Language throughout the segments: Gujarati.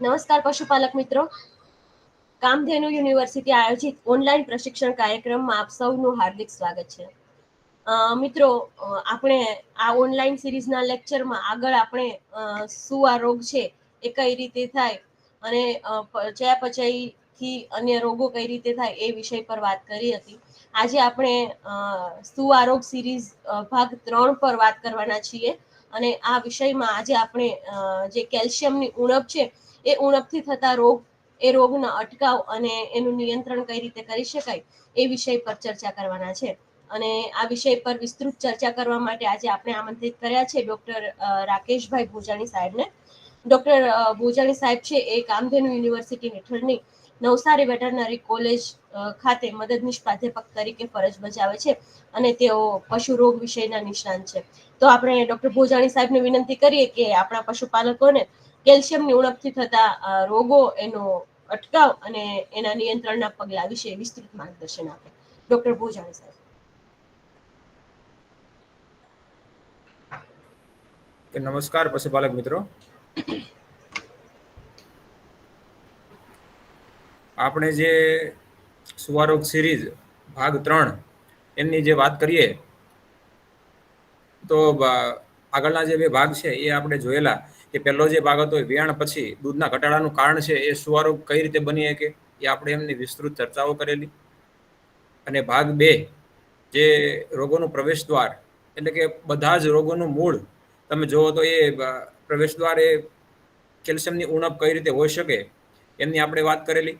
નમસ્કાર પશુપાલક મિત્રો, કામધેનુ યુનિવર્સિટી આયોજિત ઓનલાઈન પ્રશિક્ષણ કાર્યક્રમમાં આપ સૌનું હાર્દિક સ્વાગત છે. મિત્રો, આપણે આ ઓનલાઈન સિરીઝના લેક્ચરમાં આગળ આપણે શું આ રોગ છે એ કઈ રીતે થાય અને ચયાપચયથી અન્ય રોગો કઈ રીતે થાય એ વિષય પર વાત કરી હતી. આજે આપણે શું આ રોગ સિરીઝ ભાગ 3 પર વાત કરવાના છીએ અને આ વિષયમાં આજે આપણે જે કેલ્શિયમની ઉણપ છે એ ઉણપથી થતા રોગ, એ રોગના અટકાવ અને એનું નિયંત્રણ કઈ રીતે કરી શકાય એ વિષય પર ચર્ચા કરવાના છે. અને આ વિષય પર વિસ્તૃત ચર્ચા કરવા માટે આજે આપણે આમંત્રિત કર્યા છે ડોક્ટર રાકેશભાઈ ભોજાણી સાહેબને. ડોક્ટર ભોજાણી સાહેબ છે એ કામધેનુ યુનિવર્સિટી હેઠળની નવસારી વેટરનરી કોલેજ ખાતે મદદનીશ પ્રાધ્યાપક તરીકે ફરજ બજાવે છે અને તેઓ પશુ રોગ વિષયના નિષ્ણાંત છે. તો આપણે ડોક્ટર ભોજાણી સાહેબને વિનંતી કરીએ કે આપણા પશુપાલકોને કેલ્શિયમની ઉણપથી થતા રોગો, એનો અટકાવ અને એના નિયંત્રણના પગલા વિશે વિસ્તૃત માર્ગદર્શન આપે. ડોક્ટર ભોજાણી સાહેબ. નમસ્કાર પશુપાલક મિત્રો, આપણે જે સુવારોગ સિરીઝ ભાગ 3 એમની જે વાત કરીએ તો આગળના જે 2 ભાગ છે એ આપણે જોયેલા કે પહેલો જે ભાગ હતો વિયાણ પછી દૂધના ઘટાડાનું કારણ છે એ સુવારોગ કઈ રીતે બની શકે એ આપણે એમની વિસ્તૃત ચર્ચાઓ કરેલી. અને ભાગ 2 જે રોગોનું પ્રવેશ દ્વાર, એટલે કે બધા જ રોગોનું મૂળ તમે જોવો તો એ પ્રવેશ દ્વાર એ કેલ્શિયમની ઉણપ કઈ રીતે હોઈ શકે એમની આપણે વાત કરેલી.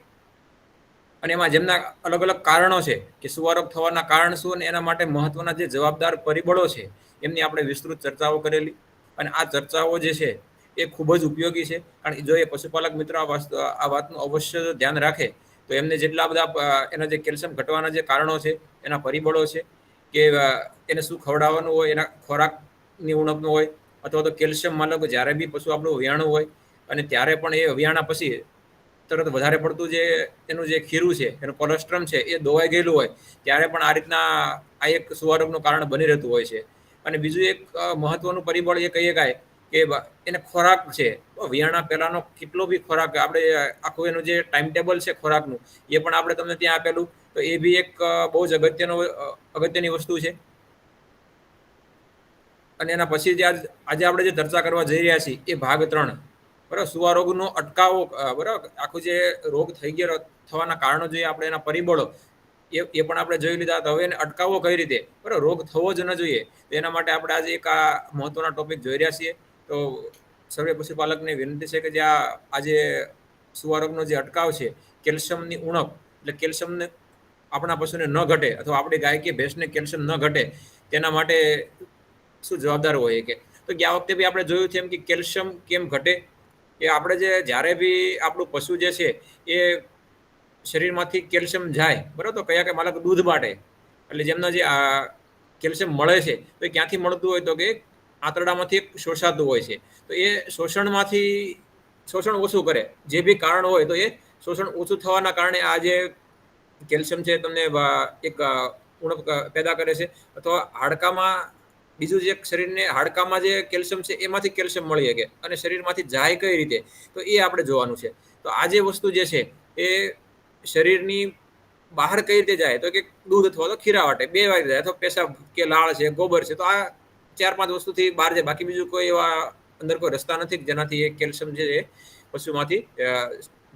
અને એમાં જેમના અલગ અલગ કારણો છે કે સુવારોગ થવાના કારણ શું અને એના માટે મહત્વના જે જવાબદાર પરિબળો છે એમની આપણે વિસ્તૃત ચર્ચાઓ કરેલી. અને આ ચર્ચાઓ જે છે એ ખૂબ જ ઉપયોગી છે, કારણ કે જો એ પશુપાલક મિત્રો આ વાતનું અવશ્ય ધ્યાન રાખે તો એમને જેટલા બધા એના જે કેલ્શિયમ ઘટવાના જે કારણો છે, એના પરિબળો છે કે એને શું ખવડાવવાનું હોય, એના ખોરાકની ઉણપનું હોય, અથવા તો કેલ્શિયમ માનો કે જ્યારે બી પશુ આપણું વિયાણું હોય અને ત્યારે પણ એ વિયાણા પછી તરત વધારે પડતું જે એનું જે ખીરું છે, એનું કોલેસ્ટ્રમ છે એ દોવાઈ ગયેલું હોય ત્યારે પણ આ રીતના આ એક સુવારોગનું કારણ બની રહેતું હોય છે. અને બીજું એક મહત્વનું પરિબળ એ કહીએ કાય કે એને ખોરાક છે. વિયાણા પહેલાનો કેટલો બી ખોરાક આપણે આખું એનું જે ટાઈમ ટેબલ છે ખોરાકનું એ પણ આપણે તમને ત્યાં આપેલું, તો એ બી એક બહુ જ અગત્યની વસ્તુ છે. અને એના પછી જે આજે આપણે જે ચર્ચા કરવા જઈ રહ્યા છીએ એ ભાગ 3, બરાબર, સુવારોગનો અટકાવ, બરાબર, આખું જે રોગ થઈ ગયો થવાના કારણો જોઈએ આપણે, એના પરિબળો એ પણ આપણે જોઈ લીધા. તો હવે એને અટકાવવો કઈ રીતે, બરાબર, રોગ થવો જ ન જોઈએ, તો એના માટે આપણે આજે એક આ મહત્વના ટોપિક જોઈ રહ્યા છીએ. તો સર્વે પશુપાલકને વિનંતી છે કે જે આજે સુવારોગનો જે અટકાવ છે, કેલ્શિયમની ઉણપ, એટલે કેલ્શિયમને આપણા પશુને ન ઘટે અથવા આપણી ગાય કે ભેંસને કેલ્શિયમ ન ઘટે તેના માટે શું જવાબદાર હોય કે, તો ગયા વખતે બી આપણે જોયું છે એમ કે કેલ્શિયમ કેમ ઘટે એ આપણે જ્યારે બી આપણું પશુ જે છે એ શરીરમાંથી કેલ્શિયમ જાય, બરાબર, તો કયા માનો કે દૂધ માટે, એટલે જેમના જે કેલ્શિયમ મળે છે તો એ ક્યાંથી મળતું હોય તો કે આંતરડામાંથી શોષાતું હોય છે. તો એ શોષણ ઓછું કરે, જે બી કારણ હોય તો એ શોષણ ઓછું થવાના કારણે આ જે કેલ્શિયમ છે તમને એક ઉણપ પેદા કરે છે. અથવા હાડકામાં બીજું જે શરીરને હાડકામાં જે કેલ્શિયમ છે એમાંથી કેલ્શિયમ મળી શકે અને શરીરમાંથી જાય કઈ રીતે, તો એ આપણે જોવાનું છે. તો આ જે વસ્તુ જે છે એ શરીરની બહાર કઈ રીતે જાય, તો કે દૂધ અથવા તો ખીરા વાટે 2 વાર જાય, અથવા પેશાબ કે લાળ છે, ગોબર છે, તો આ 4-5 વસ્તુથી બહાર જાય. બાકી બીજું કોઈ એવા અંદર કોઈ રસ્તા નથી જેનાથી એ કેલ્શિયમ છે એ પશુમાંથી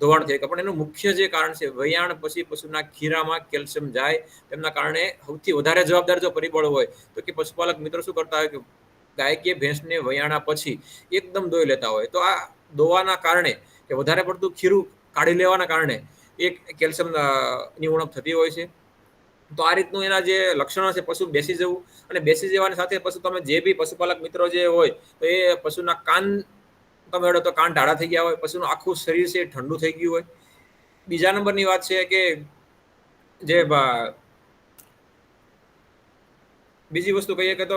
ધોવાણ થઈ શકે. પણ એનું મુખ્ય જે કારણ છે, વયાણ પછી પશુના ખીરામાં કેલ્શિયમ જાય, તેમના કારણે સૌથી વધારે જવાબદાર જો પરિબળ હોય તો કે પશુપાલક મિત્રો શું કરતા હોય કે ગાય કે ભેંસને વયાણા પછી એકદમ દોઈ લેતા હોય. તો આ દોવાના કારણે કે વધારે પડતું ખીરું કાઢી લેવાના કારણે એક કેલ્શિયમની ઉણપ થતી હોય છે. તો આ રીતનું એના જે લક્ષણો છે, પશુ બેસી જવું, અને બેસી જવાની સાથે પશુ તમે જે બી પશુપાલક મિત્રો જે હોય તો એ પશુના કાન તમે તો કાન ઢાળા થઈ ગયા હોય, પશુનું આખું શરીર છે ઠંડુ થઈ ગયું હોય. બીજા નંબરની વાત છે કે જે બીજી વસ્તુ કહીએ કે તો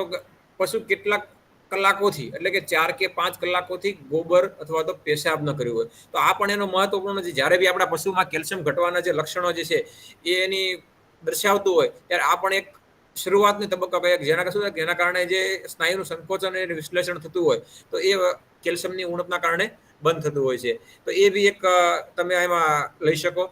પશુ કેટલાક કલાકોથી, એટલે કે 4 કે 5 કલાકોથી ગોબર અથવા તો પેશાબ ન કર્યું હોય, તો આ પણ એનો મહત્વપૂર્ણ છે. જ્યારે બી આપણા પશુમાં કેલ્શિયમ ઘટવાના જે લક્ષણો જે છે એ એની દર્શાવતું હોય ત્યારે આ પણ એક શરૂઆતની તબક્કા કહે, જેના કારણે જે સ્નાયુનું સંકોચન અને વિશ્લેષણ થતું હોય તો એ કેલ્શિયમની ઉણપના કારણે બંધ થતું હોય છે. તો એ બી એક તમે એમાં લઈ શકો.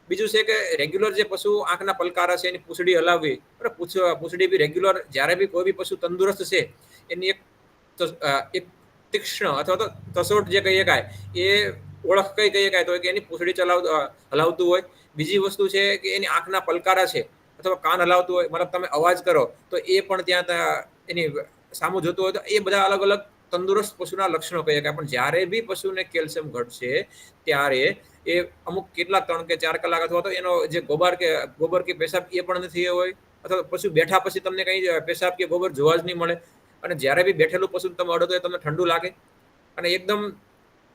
બીજું છે કે રેગ્યુલર જે પશુ આંખના પલકારા છે એની પૂંછડી હલાવવી, બરાબર, પૂંછડી બી રેગ્યુલર જ્યારે બી કોઈ બી પશુ તંદુરસ્ત છે એની એક તીક્ષ્ણ અથવા તો તસોટ જે કહીએ કાય એ ઓળખ કઈ કહીએ કાય તો કે એની પૂંછડી હલાવતું હોય. બીજી વસ્તુ છે કે એની આંખના પલકારા છે અથવા કાન હલાવતું હોય, મતલબ તમે અવાજ કરો તો એ પણ ત્યાં એની સામું જોતું હોય, તો એ બધા અલગ અલગ તંદુરસ્ત પશુના લક્ષણો કહીએ કે પણ જ્યારે બી પશુને કેલ્શિયમ ઘટશે ત્યારે એ અમુક કેટલા 3 કે 4 કલાક અથવા તો એનો જે ગોબર કે પેશાબ એ પણ નથી હોય, અથવા પશુ બેઠા પછી તમને કઈ પેશાબ કે ગોબર જોવા જ નહીં મળે. અને જ્યારે બી બેઠેલું પશુ તમે અડો તો એ તમને ઠંડુ લાગે અને એકદમ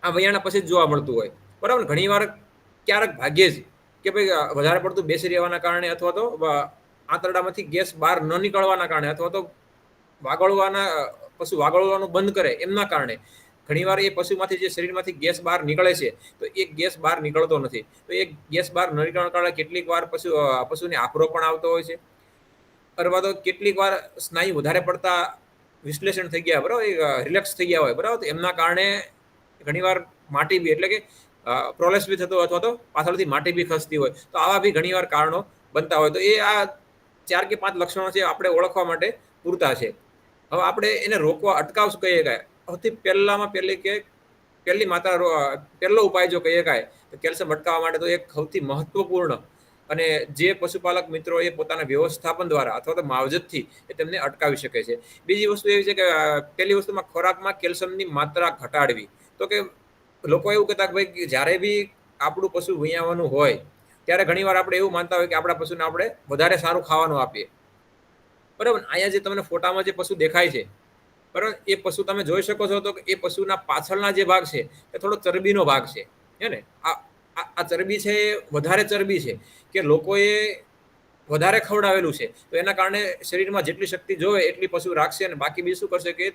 આ વૈયાણા પછી જ જોવા મળતું હોય, બરાબર. ઘણી વાર ક્યારેક ભાગ્યે જ કે ભાઈ વધારે પડતું બેસી રહેવાના કારણે અથવા તો આંતરડામાંથી ગેસ બહાર ન નીકળવાના કારણે અથવા તો પશુ વાગળવાનું બંધ કરે એમના કારણે ઘણીવાર એ પશુમાંથી જે શરીરમાંથી ગેસ બહાર નીકળે છે તો એ ગેસ બહાર નીકળતો નથી. તો એ ગેસ બહાર ન નીકળવાના કારણે કેટલીક વાર પશુને આફરો પણ આવતો હોય છે, અથવા તો કેટલીક વાર સ્નાયુ વધારે પડતા વિશ્લેષણ થઈ ગયા, બરાબર, રિલેક્સ થઈ ગયા હોય, બરાબર, તો એમના કારણે ઘણીવાર માટી બી એટલે કે પ્રોલેસ બી થતો અથવા તો પાછળથી માટી બી ખસતી હોય. તો આવા બી ઘણીવાર કારણો બનતા હોય. તો એ આ 4 કે 5 લક્ષણો છે આપણે ઓળખવા માટે પૂરતા છે. હવે આપણે એને રોકવા અટકાવ કહીએ કાય સૌથી પહેલો ઉપાય જો કહીએ કાય તો કેલ્શિયમ અટકાવવા માટે તો એક સૌથી મહત્વપૂર્ણ અને જે પશુપાલક મિત્રો એ પોતાના વ્યવસ્થાપન દ્વારા અથવા તો માવજતથી એ તેમને અટકાવી શકે છે. બીજી વસ્તુ એવી છે કે પહેલી વસ્તુમાં ખોરાકમાં કેલ્શિયમની માત્રા ઘટાડવી. તો કે લોકો એવું કહેતા કે ભાઈ જ્યારે બી આપણું પશુ વિયાવાનું હોય ત્યારે ઘણીવાર આપણે એવું માનતા હોય કે આપણા પશુને આપણે વધારે સારું ખાવાનું આપીએ, બરાબર. અહીંયા જે તમને ફોટામાં જે પશુ દેખાય છે, બરાબર, એ પશુ તમે જોઈ શકો છો તો એ પશુના પાછળના જે ભાગ છે એ થોડો ચરબીનો ભાગ છે, હે ને. આ ચરબી છે એ વધારે ચરબી છે કે લોકોએ વધારે ખવડાવેલું છે, તો એના કારણે શરીરમાં જેટલી શક્તિ જોવે એટલી પશુ રાખશે અને બાકી બીજું શું કરશે કે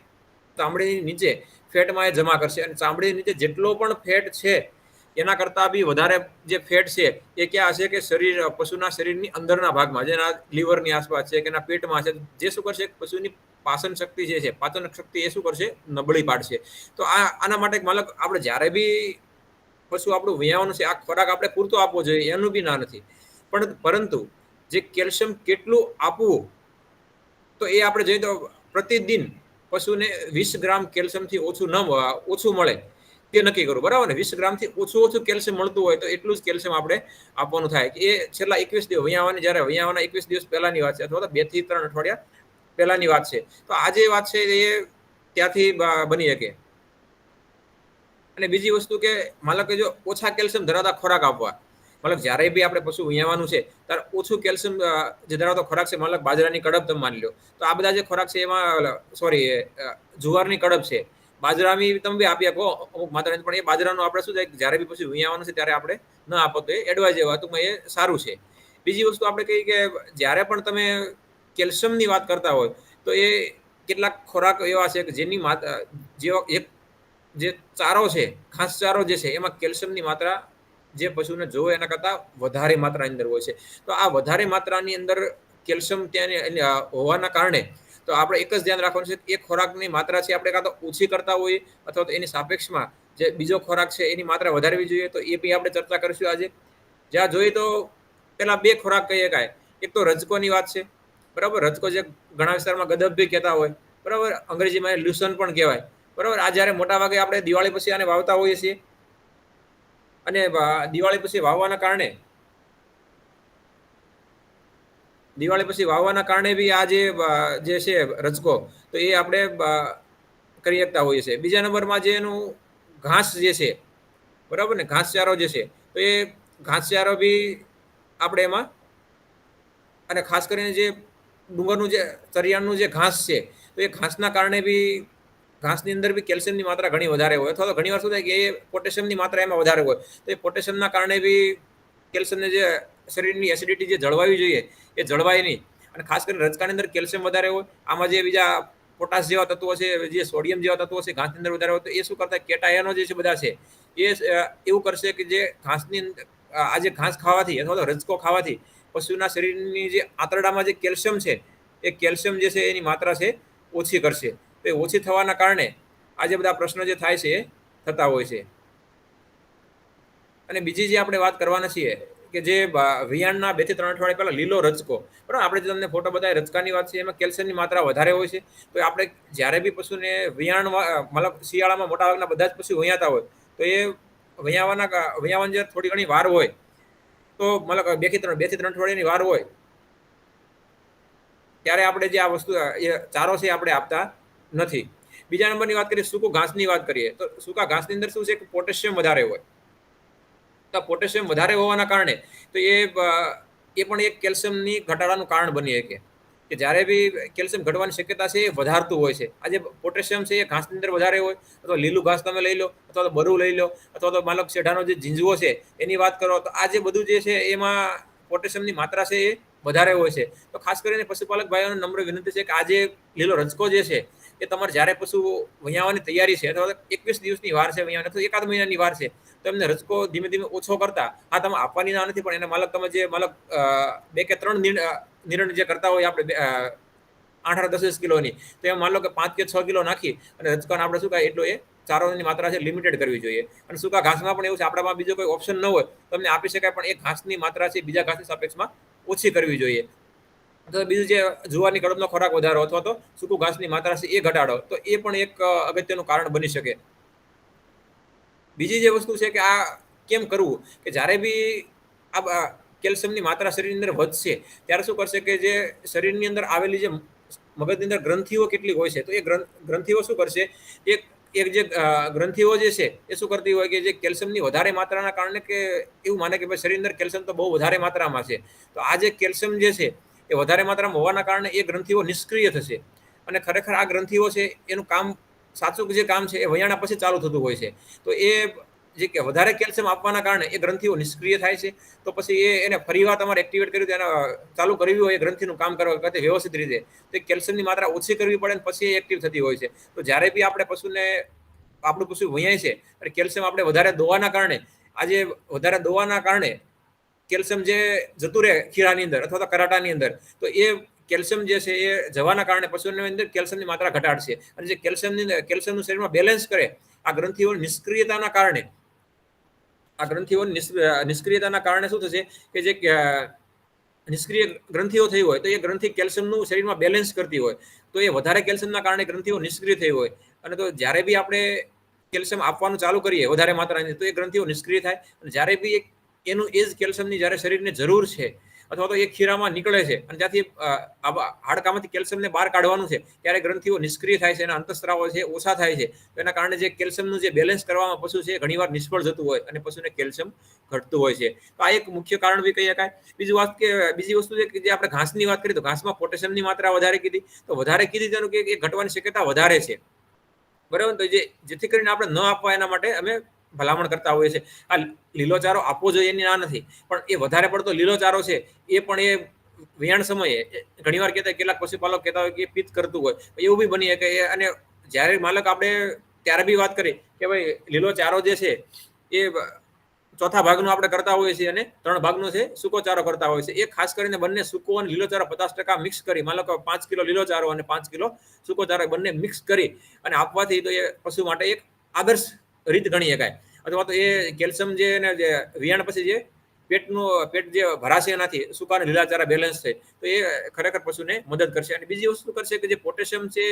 ચામડીની નીચે ફેટમાં એ જમા કરશે અને ચામડીની નીચે જેટલો પણ ફેટ છે એના કરતાં બી વધારે જે ફેટ છે એ ક્યાં હશે કે પશુના શરીરની અંદરના ભાગમાં, જેના લીવરની આસપાસ છે કે એના પેટમાં છે, જે શું કરશે પશુની પાચન શક્તિ જે છે, પાચન શક્તિ એ શું કરશે, નબળી પાડશે. તો આના માટે મતલબ આપણે જ્યારે બી પશુ આપણું વિયાવાનું છે આ ખોરાક આપણે પૂરતો આપવો જોઈએ, એનું બી ના નથી. પરંતુ જે કેલ્શિયમ કેટલું આપવું તો એ આપણે જોઈએ તો પ્રતિદિન પશુને 20 ગ્રામ કેલ્શિયમથી ઓછું મળે તે નક્કી કરવું, બરાબર ને. 20 ગ્રામથી ઓછું કેલ્શિયમ મળતું હોય તો એટલું જ કેલ્શિયમ આપણે આપવાનું થાય. એ છેલ્લા 21 દિવસ વિયાવાના 21 દિવસ પહેલાની વાત છે અથવા તો 2 થી 3 અઠવાડિયા પહેલાની વાત છે. તો આ જે વાત છે એ ત્યાંથી બની શકે. અને બીજી વસ્તુ કે માનો કે જો ઓછા કેલ્શિયમ ધરાવતા ખોરાક આપવા, મતલબ જ્યારે બી આપણે પશુ વિયાવાનું છે ત્યારે ઓછું કેલ્શિયમ જે ધરાવતો ખોરાક છે, મતલબ બાજરાની કડબ તમે માની લો, તો આ બધા જે ખોરાક છે એમાં જુવારની કડબ છે, બાજરાની તમે બી આપી શકો અમુક માત્રાની, પણ એ બાજરાનું આપણે શું થાય જ્યારે બી પછી વિયાવાનું છે ત્યારે આપણે ન આપો તો એ એડવાઇઝ ટૂંકમાં એ સારું છે. બીજી વસ્તુ આપણે કહીએ કે જ્યારે પણ તમે કેલ્શિયમની વાત કરતા હોય તો એ કેટલાક ખોરાક એવા છે કે જેની જે ચારો છે, ઘાસચારો જે છે એમાં કેલ્શિયમની માત્રા જે પશુને જોવે એના કરતાં વધારે માત્રાની અંદર હોય છે. તો આ વધારે માત્રાની અંદર કેલ્શિયમ ત્યાં હોવાના કારણે તો આપણે એક જ ધ્યાન રાખવાનું છે કે એ ખોરાકની માત્રા છે આપણે કાં તો ઓછી કરતા હોઈએ અથવા તો એની સાપેક્ષમાં જે બીજો ખોરાક છે એની માત્રા વધારવી જોઈએ. તો એ બી આપણે ચર્ચા કરીશું આજે. જ્યાં જોઈએ તો પેલા 2 ખોરાક કહીએ કાય, એક તો રજકોની વાત છે, બરાબર. રજકો જે ઘણા વિસ્તારમાં ગદબ બી કહેતા હોય, બરાબર, અંગ્રેજીમાં લ્યુસન પણ કહેવાય, બરાબર. આ જ્યારે મોટા ભાગે આપણે દિવાળી પછી આને વાવતા હોઈએ છીએ અને દિવાળી પછી વાવવાના કારણે બી આ જે છે રજકો તો એ આપણે કરી શકતા હોઈએ છીએ. બીજા નંબરમાં જે એનું ઘાસ જે છે, બરાબર ને, ઘાસચારો જે છે તો એ ઘાસચારો બી આપણે એમાં, અને ખાસ કરીને જે ડુંગરનું જે ચરિયાણનું જે ઘાસ છે તો એ ઘાસના કારણે બી ઘાસની અંદર બી કેલ્શિયમની માત્રા ઘણી વધારે હોય, અથવા તો ઘણીવાર શું થાય કે એ પોટેશિયમની માત્રા એમાં વધારે હોય, તો એ પોટેશિયમના કારણે બી કેલ્શિયમને જે શરીરની એસિડિટી જે જળવાવી જોઈએ એ જળવાય નહીં. અને ખાસ કરીને રજકાની અંદર કેલ્શિયમ વધારે હોય, આમાં જે બીજા પોટાશ જેવા તત્વો છે, જે સોડિયમ જેવા તત્વો છે ઘાસની અંદર વધારે હોય, તો એ શું કરતા કેટાયનો જે છે બધા છે એ એવું કરશે કે જે ઘાસની આજે ઘાસ ખાવાથી અથવા તો રજકો ખાવાથી પશુના શરીરની જે આંતરડામાં જે કેલ્શિયમ છે એ કેલ્શિયમ જે છે એની માત્રા છે ઓછી કરશે. તો એ ઓછી થવાના કારણે આ જે બધા પ્રશ્નો જે થાય છે એ થતા હોય છે. અને બીજી જે આપણે વાત કરવાના છીએ કે જે વિયાણના 2 થી 3 અઠવાડિયા પહેલા લીલો રચકો, બરાબર, આપણે જે તમને ફોટો બતાવ્યા રચકાની વાત છે, એમાં કેલ્શિયમની માત્રા વધારે હોય છે. તો આપણે જ્યારે બી પશુને વિયાણ મતલબ શિયાળામાં મોટા ભાગના બધા જ પશુ વયાતા હોય, તો એ વયાવાની જે થોડી ઘણી વાર હોય, તો મતલબ 2 થી 3 અઠવાડિયાની વાર હોય, ત્યારે આપણે જે આ વસ્તુ એ ચારો છે આપણે આપતા નથી. બીજા નંબરની વાત કરીએ, સૂકું ઘાસની વાત કરીએ, તો સૂકા ઘાસની અંદર શું છે કે પોટેશિયમ વધારે હોય. તો પોટેશિયમ વધારે હોવાના કારણે તો એ પણ એક કેલ્શિયમની ઘટાડાનું કારણ બની શકે કે જ્યારે બી કેલ્શિયમ ઘટવાની શક્યતા છે એ વધારતું હોય છે. આ જે પોટેશિયમ છે એ ઘાસની અંદર વધારે હોય, અથવા લીલું ઘાસ તમે લઈ લો, અથવા તો બરું લઈ લો, અથવા તો માલક શેઢાનો જે ઝીંઝવો છે એની વાત કરો, તો આ જે બધું જે છે એમાં પોટેશિયમની માત્રા છે એ વધારે હોય છે. તો ખાસ કરીને પશુપાલક ભાઈઓને નમ્ર વિનંતી છે કે આ જે લીલો રજકો જે છે એ તમારે જ્યારે પશુ વયાવવાની તૈયારી છે, અથવા 21 દિવસની વાર છે વયાવવાની, અથવા એકાદ મહિનાની વાર છે, તો એમને રજકો ધીમે ધીમે ઓછો કરતા, આ તમે આપવાની ના નથી, પણ એને માલક તમે જે માલક 2 કે 3 નિરણ જે કરતા હોય આપણે 8-10 કિલોની, તો એમ માન લો કે 5 કે 6 કિલો નાખી અને રજકાને આપણે શું કાંઈ એટલો એ ચારોની માત્રા છે લિમિટેડ કરવી જોઈએ. અને સૂકા ઘાસમાં પણ એવું છે, આપણામાં બીજો કોઈ ઓપ્શન ન હોય તમને આપી શકાય, પણ એ ઘાસની માત્રા છે બીજા ઘાસની સાપેક્ષમાં ઓછી કરવી જોઈએ. તો બીજું જે જુવારની કડબનો ખોરાક વધારો, અથવા તો સૂકું ઘાસની માત્રા છે એ ઘટાડો, તો એ પણ એક અગત્યનું કારણ બની શકે. બીજી જે વસ્તુ છે કે આ કેમ કરવું, કે જ્યારે બી આ કેલ્શિયમની માત્રા શરીરની અંદર વધશે, ત્યારે શું કરશે કે જે શરીરની અંદર આવેલી જે મગજની અંદર ગ્રંથિઓ કેટલી હોય છે, તો એ ગ્રંથિઓ શું કરશે, એક જે ગ્રંથિઓ જે છે એ શું કરતી હોય કે જે કેલ્શિયમની વધારે માત્રાના કારણે કે એવું માને કે ભાઈ શરીરની અંદર કેલ્શિયમ તો બહુ વધારે માત્રામાં છે, તો આ જે કેલ્શિયમ જે છે એ વધારે માત્રામાં હોવાના કારણે એ ગ્રંથિઓ નિષ્ક્રિય થશે. અને ખરેખર આ ગ્રંથિઓ છે એનું કામ, સાચું જે કામ છે એ વયાણા પછી ચાલુ થતું હોય છે. તો એ જે કે વધારે કેલ્શિયમ આપવાના કારણે એ ગ્રંથિઓ નિષ્ક્રિય થાય છે. તો પછી એને ફરીવાર તમારે એક્ટિવેટ કરી એને ચાલુ કરવી હોય એ ગ્રંથિનું કામ કરવા કરતી વ્યવસ્થિત રીતે, તો કેલ્શિયમની માત્રા ઓછી કરવી પડે ને પછી એ એક્ટિવ થતી હોય છે. તો જ્યારે બી આપણે પશુને આપણું પશુ વયાય છે અને કેલ્શિયમ આપણે વધારે દોવાના કારણે, આજે વધારે દોવાના કારણે કેલ્શિયમ જે જતું રહે ખીરાની અંદર અથવા તો કરાટાની અંદર, તો એ કેલ્શિયમ જે છે એ જવાના કારણે પશુની અંદર કેલ્શિયમની માત્રા ઘટાડશે. અને જે કેલ્શિયમનું શરીરમાં બેલેન્સ કરે, આ ગ્રંથિઓ નિષ્ક્રિયતાના કારણે, આ ગ્રંથિઓની નિષ્ક્રિયતાના કારણે શું થશે કે જે નિષ્ક્રિય ગ્રંથિઓ થઈ હોય, તો એ ગ્રંથિ કેલ્શિયમનું શરીરમાં બેલેન્સ કરતી હોય, તો એ વધારે કેલ્શિયમના કારણે ગ્રંથિઓ નિષ્ક્રિય થઈ હોય. અને તો જ્યારે બી આપણે કેલ્શિયમ આપવાનું ચાલુ કરીએ વધારે માત્રાની, તો એ ગ્રંથિઓ નિષ્ક્રિય થાય. અને જ્યારે બી એનું એ જ કેલ્શિયમની જ્યારે શરીરને જરૂર છે, અથવા તો એ ખીરામાં નીકળે છે અને ત્યાંથી હાડકામાંથી કેલ્શિયમને બહાર કાઢવાનું છે, ત્યારે ગ્રંથિઓ નિષ્ક્રિય થાય છે, એના અંતસ્ત્રાવો છે ઓછા થાય છે. તો એના કારણે જે કેલ્શિયમનું જે બેલેન્સ કરવામાં પશુ છે ઘણીવાર નિષ્ફળ જતું હોય અને પશુને કેલ્શિયમ ઘટતું હોય છે. તો આ એક મુખ્ય કારણ બી કહી શકાય. બીજી વસ્તુ છે કે જે આપણે ઘાસની વાત કરીએ, તો ઘાસમાં પોટેશિયમની માત્રા વધારે કીધી, તો વધારે કીધી તેનું કે એ ઘટવાની શક્યતા વધારે છે, બરાબર. તો જેથી કરીને આપણે ન આપવા એના માટે અમે ભલામણ કરતા હોઈએ છીએ. આ લીલો ચારો આપવો જોઈએ એની ના નથી, પણ એ વધારે પડતો લીલો ચારો છે એ પણ એ વિયાણ સમયે ઘણીવાર કહેતા, કેટલાક પશુપાલક કહેતા હોય કે એ પિત્ત કરતું હોય, એવું બી બની શકે. અને જ્યારે માલક આપણે ત્યારે બી વાત કરી કે ભાઈ લીલો ચારો જે છે એ ચોથા ભાગનો આપણે કરતા હોઈએ છીએ અને 3 ભાગનો છે સૂકો ચારો કરતા હોય છે. એ ખાસ કરીને બંને સૂકો અને લીલો ચારો 50% મિક્સ કરી, માનો કે 5 કિલો લીલો ચારો અને 5 કિલો સૂકો ચારો બંને મિક્સ કરી અને આપવાથી તો એ પશુ માટે એક આદર્શ રીત ગણી શકાય. અથવા તો એ કેલ્શિયમ જે વિયાણ પછી જે પેટ જે ભરાશે એનાથી સૂકા અને લીલા ચારા બેલેન્સ થાય, તો એ ખરેખર પશુને મદદ કરશે. અને બીજી વસ્તુ કરશે કે જે પોટેશિયમ છે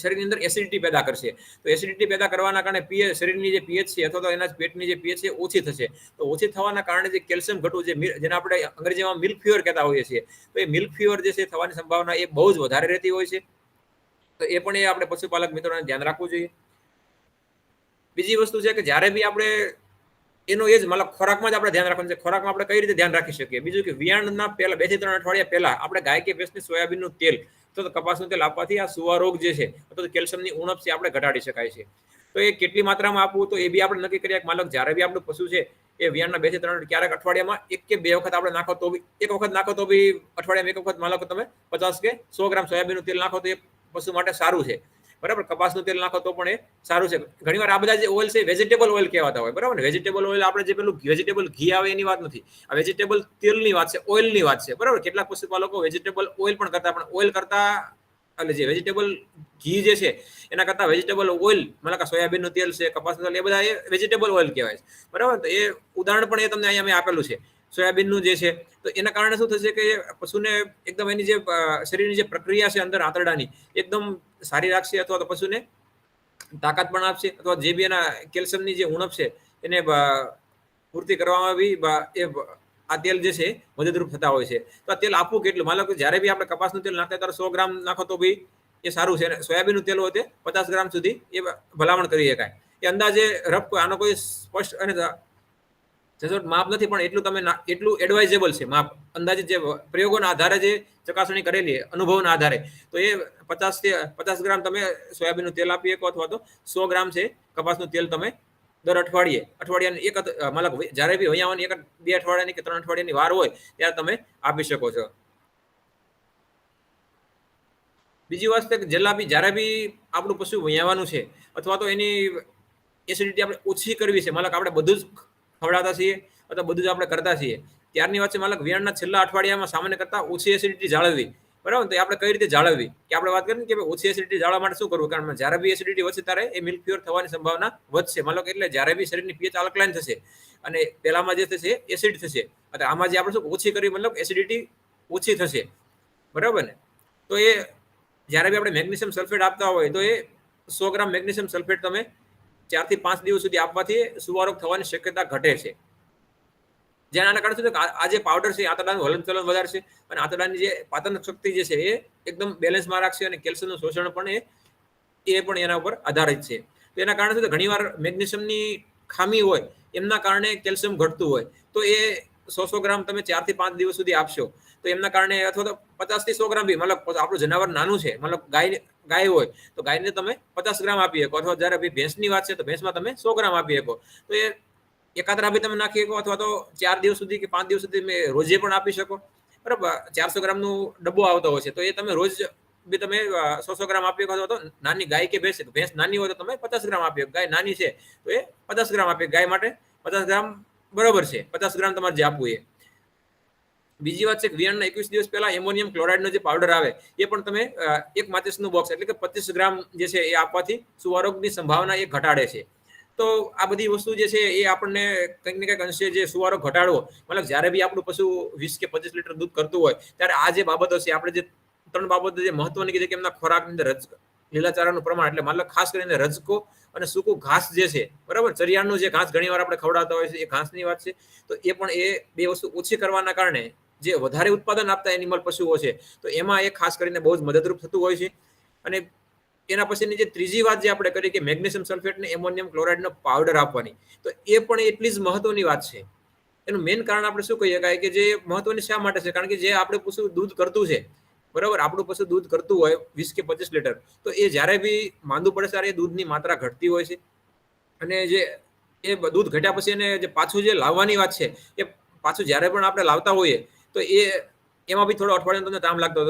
શરીરની અંદર એસિડિટી પેદા કરશે. તો એસિડિટી પેદા કરવાના કારણે શરીરની જે પીએચ છે, અથવા તો એના પેટની જે પીએચ છે ઓછી થશે. તો ઓછી થવાના કારણે જે કેલ્શિયમ ઘટવું, જેને આપણે અંગ્રેજીમાં મિલ્ક ફીવર કહેતા હોઈએ છીએ, તો એ મિલ્ક ફીવર જે છે થવાની સંભાવના એ બહુ જ વધારે રહેતી હોય છે. તો એ પણ આપણે પશુપાલક મિત્રોને ધ્યાન રાખવું જોઈએ. બીજી વસ્તુ છે કે જ્યારે બી આપણે એનો એ જ મતલબ ખોરાકમાં જ આપણે ધ્યાન રાખવાનું છે. ખોરાકમાં આપણે કઈ રીતે ધ્યાન રાખી શકીએ? બીજું કે વિયાણના પહેલા 2 થી 3 અઠવાડિયા પહેલા આપણે ગાય કે ભેંસની સોયાબીનનું તેલ અથવા તો કપાસનું તેલ આપવાથી આ સુવા રોગ જે છે, અથવા તો કેલ્શિયમની ઉણપ છે આપણે ઘટાડી શકાય છે. તો એ કેટલી માત્રામાં આપવું, તો એ બી આપણે નક્કી કરીએ. માલક જ્યારે બી આપણું પશુ છે એ વિયાણના 2 થી 3, ક્યારેક અઠવાડિયામાં 1 કે 2 વખત આપણે નાખો તો બી, 1 વખત નાખો તો બી અઠવાડિયામાં 1 વખત માલક તમે 50 કે 100 ગ્રામ સોયાબીનનું તેલ નાખો તો એ પશુ માટે સારું છે, બરાબર. કપાસનું તેલ નાખો તો પણ એ સારું છે. ઘણીવાર આ બધા જે ઓઇલ છે વેજીટેબલ ઓઇલ કહેવાતા હોય, બરાબર ને. વેજીટેબલ ઓઇલ આપણે જે પેલું વેજીટેબલ ઘી આવે એની વાત નથી, આ વેજીટેબલ તેલની વાત છે, ઓઇલની વાત છે, બરાબર. કેટલાક પશુપાલકો વેજીટેબલ ઓઇલ પણ કરતા, પણ ઓઇલ કરતા એટલે જે વેજીટેબલ ઘી જે છે એના કરતાં વેજીટેબલ ઓઇલ મતલબ કે સોયાબીનનું તેલ છે, કપાસનું તેલ, એ બધા એ વેજીટેબલ ઓઇલ કહેવાય છે, બરાબર. તો એ ઉદાહરણ પણ એ તમને અહીંયા મેં આપેલું છે સોયાબીનનું જે છે. તો એના કારણે શું થશે કે પશુને એકદમ એની જે શરીરની જે પ્રક્રિયા છે અંદર આંતરડાની એકદમ સારી રાખશે, અથવા તો પશુને તાકાત પણ આપશે, અથવા જે બી એના કેલ્શિયમની જે ઉણપ છે એને પૂર્તિ કરવામાં બી એ આ તેલ જે છે મદદરૂપ થતા હોય છે. તો આ તેલ આપવું કેટલું, માનો કે જ્યારે બી આપણે કપાસનું તેલ નાખતા ત્યારે 100 ગ્રામ નાખો તો બી એ સારું છે. અને સોયાબીનનું તેલ હોય તે 50 ગ્રામ સુધી એ ભલામણ કરી શકાય. એ અંદાજે રફ આનો કોઈ સ્પષ્ટ અને સચોટ માપ નથી, પણ એટલું તમે એટલું એડવાઇઝેબલ છે માપ, અંદાજિત જે પ્રયોગોના આધારે જે ચકાસણી કરેલી અનુભવના આધારે. તો એ 50 ગ્રામ તમે સોયાબીનનું તેલ આપી શકો, અથવા તો 100 ગ્રામ છે કપાસનું તેલ તમે દર અઠવાડિયાની એક મતલબ જ્યારે બી વૈયાવાની 1-2 અઠવાડિયાની કે 3 અઠવાડિયાની વાર હોય ત્યારે તમે આપી શકો છો. બીજી વાત છે કે જ્યારે બી આપણું પશુ વૈયાવાનું છે, અથવા તો એની એસિડિટી આપણે ઓછી કરવી છે, મતલબ આપણે બધું જ ખવડાવતા છીએ અથવા બધું જ આપણે કરતા છીએ, ત્યારની વાત છે મતલબ વિયાણના છેલ્લા અઠવાડિયામાં સામાન્ય કરતાં ઓછી એસિડિટી જાળવવી, બરાબર. તો આપણે કઈ રીતે જાળવવી, કે આપણે વાત કરીએ કે ઓછી એસિડિટી જાળવવા માટે શું કરવું. કારણ જ્યારે બી એસિડિટી વધશે ત્યારે એ મિલ્ક પ્યોર થવાની સંભાવના વધશે, મતલબ એટલે જ્યારે બી શરીરની પીએચ આલ્કલાઇન થશે અને પહેલામાં જે થશે એસિડ થશે, અને આમાં જે આપણે શું ઓછી કરવી, મતલબ એસિડિટી ઓછી થશે, બરાબર ને. તો એ જ્યારે બી આપણે મેગ્નેશિયમ સલ્ફેટ આપતા હોય તો એ 100 ગ્રામ મેગ્નેશિયમ સલ્ફેટ તમે 4 થી 5 દિવસ સુધી આપવાથી સુવારોગ થવાની શક્યતા ઘટે છે. જેના કારણે શું છે કે આ જે પાવડર છે આંતરડાનું હલનચલન વધારશે, અને આંતરડાની જે પાચન શક્તિ જે છે એ એકદમ બેલેન્સમાં રાખશે, અને કેલ્શિયમનું શોષણ પણ એ પણ એના ઉપર આધારિત છે. તો એના કારણે શું છે ઘણીવાર મેગ્નેશિયમની ખામી હોય એમના કારણે કેલ્શિયમ ઘટતું હોય, તો એ 100 ગ્રામ તમે 4 થી 5 દિવસ સુધી આપશો તો એમના કારણે, અથવા તો 50 થી 100 ગ્રામ બી, મતલબ આપણું જનાવર નાનું છે, મતલબ ગાય હોય તો ગાયને તમે 50 ગ્રામ આપી શકો, અથવા જ્યારે ભેંસની વાત છે તો ભેંસમાં તમે 100 ગ્રામ આપી શકો. તો એ એકાદરા બી તમે નાખી શકો, અથવા તો 4 દિવસ સુધી કે 5 દિવસ સુધી તમે રોજે પણ આપી શકો, બરાબર. 400 ગ્રામનું ડબ્બો આવતો હોય છે, તો એ તમે રોજ બી તમે 100 ગ્રામ આપી શકો, અથવા તો નાની ગાય કે ભેંસ, ભેંસ નાની હોય તો તમે 50 ગ્રામ આપી શકો, ગાય નાની છે તો એ 50 ગ્રામ આપી, ગાય માટે 50 ગ્રામ બરોબર છે, 50 ગ્રામ તમારે જે આપવું એ. બીજી વાત છે કે વિયાણના 21 દિવસ પહેલા એમોનિયમ ક્લોરાઇડનો જે પાવડર આવે એ પણ તમે એક માચિસનું બોક્સ એટલે કે 25 ગ્રામ જે છે એ આપવાથી સુવારોગની સંભાવના એ ઘટાડે છે. તો આ બધી વસ્તુ જે છે એ આપણને કંઈક ને કંઈક અંશે જે સુવારોગ ઘટાડવો, મતલબ જ્યારે બી આપણું પશુ 20 કે 25 લીટર દૂધ કરતું હોય ત્યારે આ જે બાબતો છે, આપણે જે 3 બાબતો જે મહત્વની કીધી કે એમના ખોરાકની અંદર લીલાચારાનું પ્રમાણ, એટલે મતલબ ખાસ કરીને રજકો અને સૂકું ઘાસ જે છે, બરાબર, ચરિયાણનું જે ઘાસ ઘણીવાર આપણે ખવડાવતા હોય છે એ ઘાસની વાત છે. તો એ પણ એ બે વસ્તુ ઓછી કરવાના કારણે જે વધારે ઉત્પાદન આપતા એનિમલ પશુઓ છે તો એમાં એ ખાસ કરીને બહુ જ મદદરૂપ થતું હોય છે. અને એના પછીની જે ત્રીજી વાત જે આપણે કરી કે મેગ્નેશિયમ સલ્ફેટ ને એમોનિયમ ક્લોરાઇડનો પાવડર આપવાની, તો એ પણ એટલી જ મહત્વની વાત છે. એનું મેઇન કારણ આપણે શું કહી શકાય કે જે મહત્વની શા માટે છે, કારણ કે જે આપણે પશુ દૂધ કરતું છે, બરાબર, આપણું પશુ દૂધ કરતું હોય 20 કે 25 લીટર, તો એ જ્યારે બી માંદું પડે ત્યારે એ દૂધની માત્રા ઘટતી હોય છે. અને જે એ દૂધ ઘટ્યા પછી એને જે પાછું જે લાવવાની વાત છે એ પાછું જ્યારે પણ આપણે લાવતા હોઈએ તો એમાં બી થોડો અઠવાડિયાનો તમને ટાઈમ લાગતો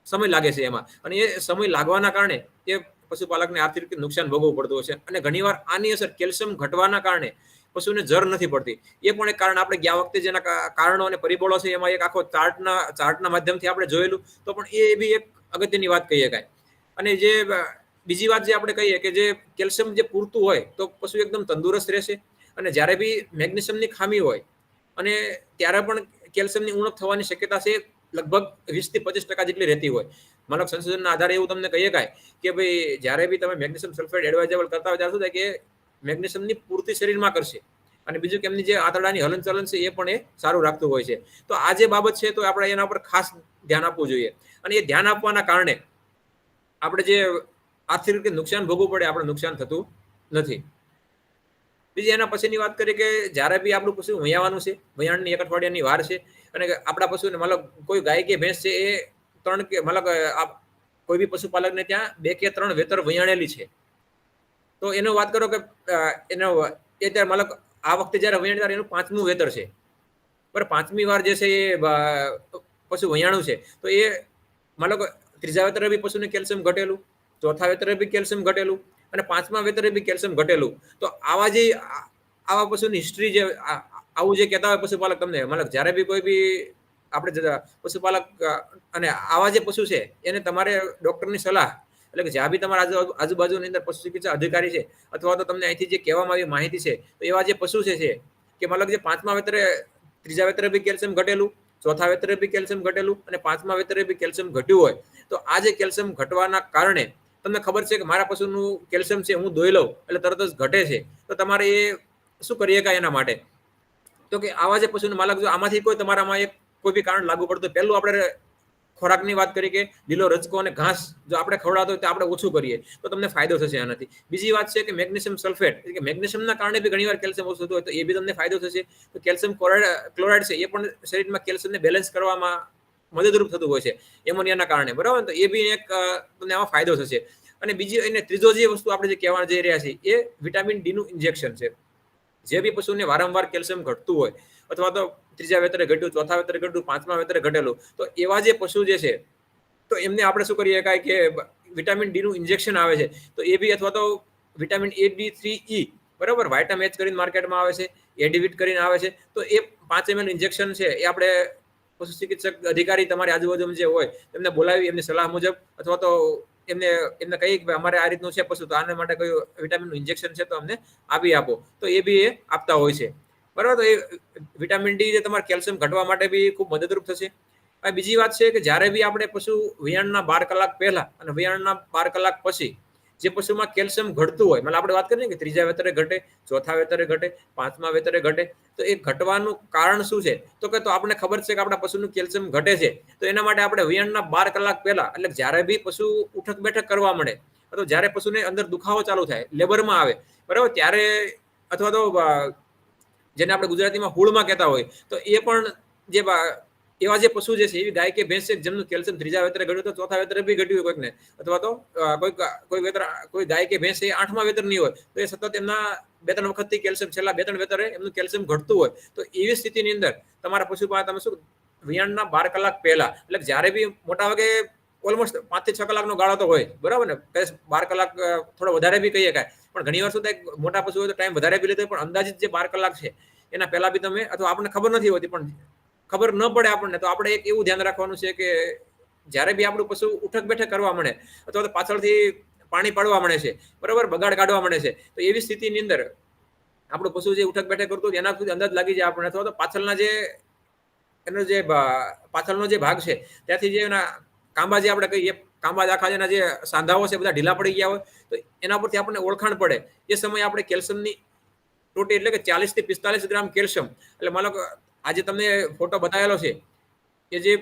સમય લાગે છે એમાં, અને એ સમય લાગવાના કારણે એ પશુપાલકને આર્થિક રીતે નુકસાન ભોગવવું પડતું હોય છે. અને ઘણીવાર આની અસર કેલ્શિયમ ઘટવાના કારણે પશુને જર નથી પડતી, એ પણ એક કારણ આપણે ગયા વખતે જેના કારણો અને પરિબળો છે એમાં એક આખો ચાર્ટના માધ્યમથી આપણે જોયેલું, તો પણ એ બી એક અગત્યની વાત કહી શકાય. અને જે બીજી વાત જે આપણે કહીએ કે જે કેલ્શિયમ જે પૂરતું હોય તો પશુ એકદમ તંદુરસ્ત રહેશે. અને જ્યારે બી મેગ્નેશિયમની ખામી હોય અને ત્યારે પણ કેલ્શિયમની ઉણપ થવાની શક્યતા છે લગભગ 20 થી 25% જેટલી રહેતી હોય. મતલબ સંશોધનના આધારે એવું તમને કહી શકાય કે ભાઈ જ્યારે બી તમે મેગ્નેશિયમ સલ્ફેટ એડવાઇઝેબલ કરતા હોય ત્યારે શું થાય કે મેગ્નેશિયમની પૂર્તિ શરીરમાં કરશે, અને બીજું કે એમની જે આંતરડાની હલનચલન છે એ પણ એ સારું રાખતું હોય છે. તો આ જે બાબત છે તો આપણે એના પર ખાસ ધ્યાન આપવું જોઈએ. અને એ ધ્યાન આપવાના કારણે આપણે જે આર્થિક રીતે નુકસાન ભોગવવું પડે આપણે નુકસાન થતું નથી. બીજી એના પછીની વાત કરીએ કે જ્યારે બી આપણું પશુ વૈયાવાનું છે, વૈયાણની 1 અઠવાડિયાની વાર છે, અને આપણા પશુને મતલબ કોઈ ગાય કે ભેંસ છે એ 3 કે મતલબ કોઈ બી પશુપાલકને ત્યાં 2 કે 3 વેતર વૈયાણેલી છે, તો એનો વાત કરો કે એનો એ ત્યારે મતલબ આ વખતે જ્યારે વૈયાણ ત્યારે એનું 5મું વેતર છે, પર 5મી વાર જે છે એ પશુ વૈયાણું છે, તો એ મતલબ ત્રીજા વેતરે બી પશુને કેલ્શિયમ ઘટેલું, ચોથા વેતરે બી કેલ્શિયમ ઘટેલું, અને 5મા વેતરે બી કેલ્શિયમ ઘટેલું. તો આવા પશુની હિસ્ટ્રી જે આવું જે કહેતા હોય પશુપાલક તમને, મતલબ જ્યારે બી કોઈ બી આપણે પશુપાલક અને આવા જે પશુ છે એને તમારે ડૉક્ટરની સલાહ, એટલે કે જ્યાં બી તમારા આજુબાજુની અંદર પશુ ચિકિત્સા અધિકારી છે અથવા તો તમને અહીંથી જે કહેવામાં આવી માહિતી છે, તો એવા જે પશુ છે કે મતલબ જે 5મા વેતરે, 3જા વેતરે બી કેલ્શિયમ ઘટેલું, 4થા વેતરે બી કેલ્શિયમ ઘટેલું અને 5મા વેતરે બી કેલ્શિયમ ઘટ્યું હોય, તો આ જે કેલ્શિયમ ઘટવાના કારણે તમને ખબર છે કે મારા પશુનું કેલ્શિયમ છે હું દોઈ લઉં એટલે તરત જ ઘટે છે, તો તમારે એ શું કરી શકાય એના માટે? તો કે આવા જે પશુને માલક જો આમાંથી કોઈ તમારામાં એક કોઈ બી કારણ લાગુ પડતું, પહેલું આપણે ખોરાકની વાત કરી કે લીલો રજકો અને ઘાસ જો આપણે ખવડાવતો હોય તો આપણે ઓછું કરીએ તો તમને ફાયદો થશે આનાથી. બીજી વાત છે કે મેગ્નેશિયમ સલ્ફેટ, એટલે કે મેગ્નેશિયમના કારણે બી ઘણીવાર કેલ્શિયમ ઓછું થતું હોય તો એ બી તમને ફાયદો થશે. તો કેલ્શિયમ ક્લોરાઇડ છે એ પણ શરીરમાં કેલ્શિયમને બેલેન્સ કરવામાં મદદરૂપ થતું હોય છે એમોનિયાના કારણે, બરાબર? તો એ બી એક તમને આમાં ફાયદો થશે. અને બીજી અને ત્રીજો જે વસ્તુ આપણે જે કહેવા જઈ રહ્યા છીએ એ વિટામિન ડીનું ઇન્જેક્શન છે. જે બી પશુને વારંવાર કેલ્શિયમ ઘટતું હોય અથવા તો 3જા વેતરે ઘટ્યું, 4થા વેતરે ઘટ્યું, 5મા વેતરે ઘટેલું, તો એવા જે પશુ જે છે તો એમને આપણે શું કરીએ શકાય કે વિટામિન ડીનું ઇન્જેક્શન આવે છે, તો એ બી અથવા તો વિટામિન A, B3, E, બરાબર, વાઇટામેચ કરીને માર્કેટમાં આવે છે, એડિવિટ કરીને આવે છે, તો એ 5 ml ઇન્જેક્શન છે એ આપણે પશુ ચિકિત્સક અધિકારી તમારી આજુબાજુમાં જે હોય એમને બોલાવી એમની સલાહ મુજબ અથવા તો એમને કહીએ કે અમારે આ રીતનું છે પશુ, તો આના માટે કયું વિટામિનનું ઇન્જેક્શન છે તો અમને આપી આપો, તો એ બી એ આપતા હોય છે, બરાબર? તો એ વિટામિન ડી જે તમારે કેલ્શિયમ ઘટવા માટે બી ખૂબ મદદરૂપ થશે. હવે બીજી વાત છે કે જ્યારે બી આપણે પશુ વિયાણના 12 કલાક પહેલા અને વિયાણના 12 કલાક પછી જે પશુમાં કેલ્શિયમ ઘટતું હોય, મતલબ આપણે વાત કરીએ કે 3જા વેતરે ઘટે, 4થા વેતરે ઘટે, 5મા વેતરે ઘટે, તો એ ઘટવાનું કારણ શું છે? તો કે તો આપણને ખબર છે કે આપણા પશુનું કેલ્શિયમ ઘટે છે, તો એના માટે આપણે વિયાણના 12 કલાક પહેલા, એટલે જ્યારે બી પશુ ઉઠક બેઠક કરવા મળે અથવા જ્યારે પશુને અંદર દુખાવો ચાલુ થાય, લેબરમાં આવે, બરાબર, ત્યારે અથવા તો જેને આપણે ગુજરાતીમાં હુળમાં કહેતા હોય, તો એ પણ જે એવા જે પશુ જે છે એવી ગાય કે ભેંસ છે જેમનું કેલ્શિયમ 3જા વેતરે ઘટ્યું તો 4થા વેતરે બી ઘટ્યું હોય કોઈકને, અથવા તો કોઈ ગાય કે ભેંસ એ 8મા વેતરની હોય તો એ સતત એમના 2-3 વખતથી કેલ્શિયમ છેલ્લા 2-3 વેતરે એમનું કેલ્શિયમ ઘટતું હોય, તો એવી સ્થિતિની અંદર તમારા પશુ પાસે તમે શું વિયાણના 12 કલાક પહેલા, એટલે જ્યારે બી મોટા ભાગે ઓલમોસ્ટ 5 થી 6 કલાકનો ગાળો તો હોય, બરાબર ને? 12 કલાક થોડો વધારે બી કહીએ કાંઈ, પણ ઘણી વાર શું થાય મોટા પશુ હોય તો ટાઈમ વધારે બી લેતો હોય, પણ અંદાજિત જે 12 કલાક છે એના પહેલા બી તમે, અથવા આપણને ખબર નથી હોતી પણ ખબર ન પડે આપણને, તો આપણે એક એવું ધ્યાન રાખવાનું છે કે જ્યારે બી આપણું પશુ ઉઠક બેઠક કરવા મળે અથવા તો પાછળથી પાણી પાડવા મળે છે, બરાબર, બગાડ કાઢવા મળે છે, તો એવી સ્થિતિની અંદર આપણું પશુ જે ઉઠક બેઠક કરતું એના સુધી અંદાજ લાગી જાય આપણને, અથવા તો પાછળના જે એનો જે પાછળનો જે ભાગ છે ત્યાંથી જે એના કાંબા જે આપણે કહીએ કાંબા આખા જેના જે સાંધાઓ છે બધા ઢીલા પડી ગયા હોય, તો એના પરથી આપણને ઓળખાણ પડે એ સમયે આપણે કેલ્શિયમની ટોટી, એટલે કે 40 થી 45 ગ્રામ કેલ્શિયમ, એટલે માનો કે આજે તમને ફોટો બતાવેલો છે એ જે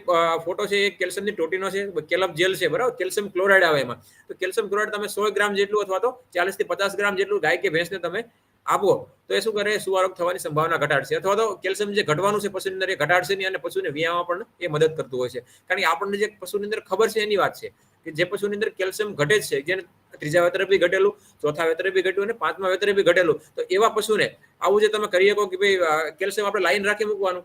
ફોટો છે એ કેલ્શિયમની ટોટીનો છે, કેલપ જેલ છે, બરાબર, કેલ્શિયમ ક્લોરાઇડ આવે એમાં, તો કેલ્શિયમ ક્લોરાઇડ તમે 100 ગ્રામ જેટલું અથવા તો 40 થી 50 ગ્રામ જેટલું ગાય કે ભેંસને તમે આપો તો એ શું કરે, સુવારોગ થવાની સંભાવના ઘટાડશે, અથવા તો કેલ્શિયમ જે ઘટવાનું છે પશુની અંદર એ ઘટાડશે નહીં, અને પશુને વિયામાં પણ એ મદદ કરતું હોય છે. કારણ કે આપણને જે પશુની અંદર ખબર છે એની વાત છે કે જે પશુની અંદર કેલ્શિયમ ઘટે જ છે, જેને 3જા વેતરે બી ઘટેલું, 4થા વેતરે બી ઘટ્યું અને 5મા વેતરે બી ઘટેલું, તો એવા પશુને આવું જે તમે કરી શકો કે ભાઈ કેલ્શિયમ આપણે લાઈન રાખી મૂકવાનું,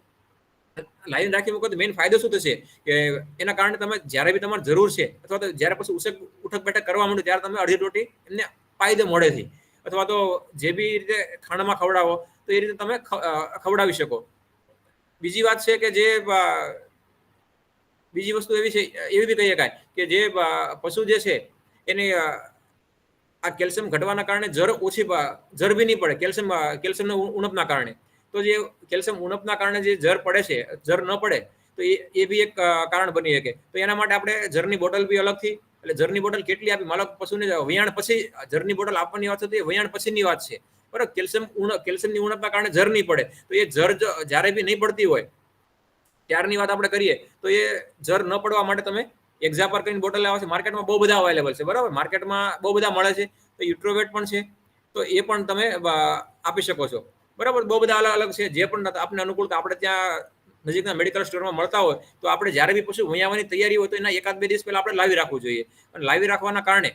લાઈન રાખી મૂકો તો મેઇન ફાયદો શું થશે કે એના કારણે તમે જ્યારે બી તમારે જરૂર છે અથવા તો જ્યારે પછી ઉઠક બેઠક કરવા માંડો ત્યારે તમે અડધી રોટી એમને પાઈ દો મોઢેથી, અથવા તો જે બી રીતે ખાણામાં ખવડાવો તો એ રીતે તમે ખવડાવી શકો. બીજી વાત છે કે જે બીજી વસ્તુ એવી છે, એવી બી કહી શકાય કે જે પશુ જે છે એને આ કેલ્શિયમ ઘટવાના કારણે જર બી નહીં પડે, કેલ્શિયમના ઉણપના કારણે, તો જે કેલ્શિયમ ઉણપના કારણે જે જર પડે છે, જર ન પડે તો એ બી એક કારણ બની શકે. તો એના માટે આપણે જરની બોટલ બી અલગથી, એટલે જરની બોટલ કેટલી આપી, માલક પશુને વિયાણ પછી જરની બોટલ આપવાની વાત છે, એ વિયાણ પછીની વાત છે, બરાબર. કેલ્શિયમની ઉણપના કારણે જર નહીં પડે, તો એ જર જ્યારે બી નહીં પડતી હોય ત્યારની વાત આપણે કરીએ તો એ જર ન પડવા માટે તમે એક્ઝાપર કરીને બોટલ આવે છે, માર્કેટમાં બહુ બધા અવેલેબલ છે, બરાબર, માર્કેટમાં બહુ બધા મળે છે, તો યુટ્રોવેટ પણ છે, તો એ પણ તમે આપી શકો છો, બરાબર. બહુ બધા અલગ અલગ છે, જે પણ આપને અનુકૂળ આપણે ત્યાં નજીકના મેડિકલ સ્ટોરમાં મળતા હોય તો આપણે જ્યારે બી પશુ વૈયાવાની તૈયારી હોય તો એના 1-2 દિવસ પહેલા આપણે લાવી રાખવું જોઈએ, અને લાવી રાખવાના કારણે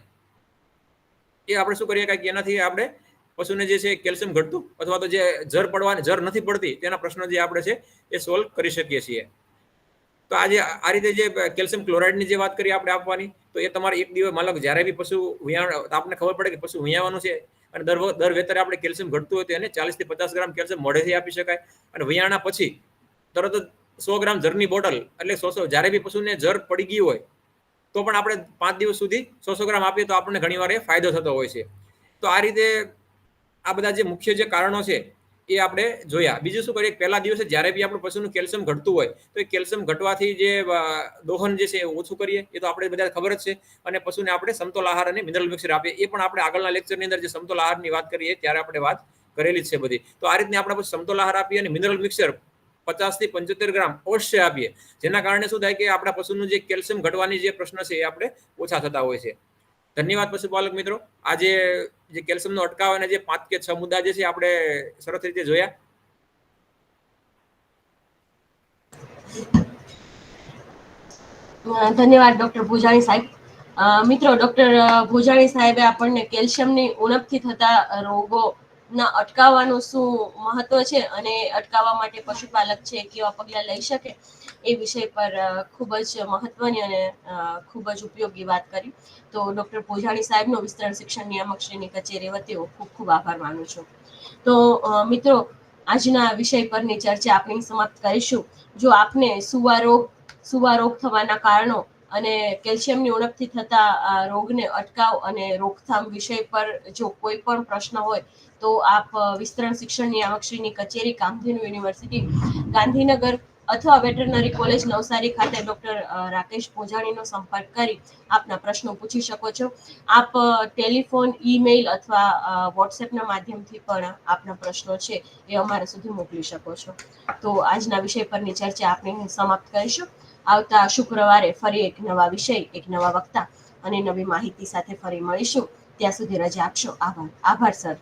એ આપણે શું કરીએ કે એનાથી આપણે પશુને જે છે કેલ્શિયમ ઘટતું અથવા તો જે જર નથી પડતી તેના પ્રશ્નો જે આપણે છે એ સોલ્વ કરી શકીએ છીએ. તો આજે આ રીતે જે કેલ્શિયમ ક્લોરાઇડની જે વાત કરી આપણે આપવાની, તો એ તમારે એક દિવસ માનો કે જ્યારે બી પશુ આપણને ખબર પડે કે પશુ વિયાવાનું છે અને દર વેતરે આપણે કેલ્શિયમ ઘટતું હોય તો એને 40 થી 50 ગ્રામ કેલ્શિયમ મોઢેથી આપી શકાય, અને વિયાણા પછી તરત જ 100 ગ્રામ જરની બોટલ એટલે 100 જ્યારે બી પશુને જર પડી ગઈ હોય તો પણ આપણે 5 દિવસ સુધી 100 ગ્રામ આપીએ તો આપણને ઘણીવાર એ ફાયદો થતો હોય છે. તો આ રીતે આ બધા જે મુખ્ય જે કારણો છે એ આપણે જોયા. બીજું શું કરીએ, પહેલા દિવસે જ્યારે બી આપણું પશુનું કેલ્શિયમ ઘટતું હોય તો એ કેલ્શિયમ ઘટવાથી જે દોહન જે છે એ ઓછું કરીએ, એ તો આપણે બધા ખબર જ છે. અને પશુને આપણે સમતોલ આહાર અને મિનરલ મિક્સર આપીએ. એ પણ આપણે આગળના લેક્ચરની અંદર જે સમતોલ આહારની વાત કરીએ ત્યારે આપણે વાત કરેલી જ છે બધી. તો આ રીતની આપણે સમતોલ આહાર આપીએ અને મિનરલ મિક્સર 50 થી 75 ગ્રામ અવશ્ય આપીએ, જેના કારણે શું થાય કે આપણા પશુનું જે કેલ્શિયમ ઘટવાની જે પ્રશ્ન છે એ આપણે ઓછા થતા હોય છે. ધન્યવાદ પશુપાલક મિત્રો. આજે જે કેલ્શિયમનો અટકાવ અને જે 5 કે 6 મુદ્દા જે છે આપણે સરસ રીતે જોયા. ધન્યવાદ ડોક્ટર ભુજાણી સાહેબ. મિત્રો, ડોક્ટર ભુજાણી સાહેબે આપણને કેલ્શિયમની ઉણપથી થતા રોગોના અટકાવવાનું શું મહત્વ છે અને અટકાવવા માટે પશુપાલક છે કેવા પગલાં લઈ શકે એ વિષય પર ખૂબ જ મહત્વની અને ખૂબ જ ઉપયોગી વાત કરી. તો ડોક્ટર ભુજાણી સાહેબનો વિસ્તરણ શિક્ષણ નિયામક શ્રીની કચેરી વતી હું ખૂબ ખૂબ આભાર માનું છું. તો મિત્રો, આજના વિષય પરની ચર્ચા આપણે સમાપ્ત કરીશું. જો આપને સુવા રોગ થવાના કારણો અને કેલ્શિયમની ઉણપથી થતા રોગને અટકાવ અને રોકથામ વિષય પર જો કોઈ પણ પ્રશ્ન હોય તો આપ વિસ્તરણ શિક્ષણ નિયામક શ્રીની કચેરી, કામધેનુ યુનિવર્સિટી, ગાંધીનગર અથવા વેટરનરી કોલેજ નવસારી ખાતે ડોક્ટર રાકેશ ભોજાણીનો સંપર્ક કરી આપના પ્રશ્નો પૂછી શકો છો. આપ ટેલિફોન, ઈમેઇલ અથવા વોટ્સએપના માધ્યમથી પણ આપના પ્રશ્નો છે એ અમારા સુધી મોકલી શકો છો. તો આજના વિષય પરની ચર્ચા આપણે સમાપ્ત કરીશું. આવતા શુક્રવારે ફરી એક નવા વિષય, એક નવા વક્તા અને નવી માહિતી સાથે ફરી મળીશું. ત્યાં સુધી રજા આપશો. આભાર સર.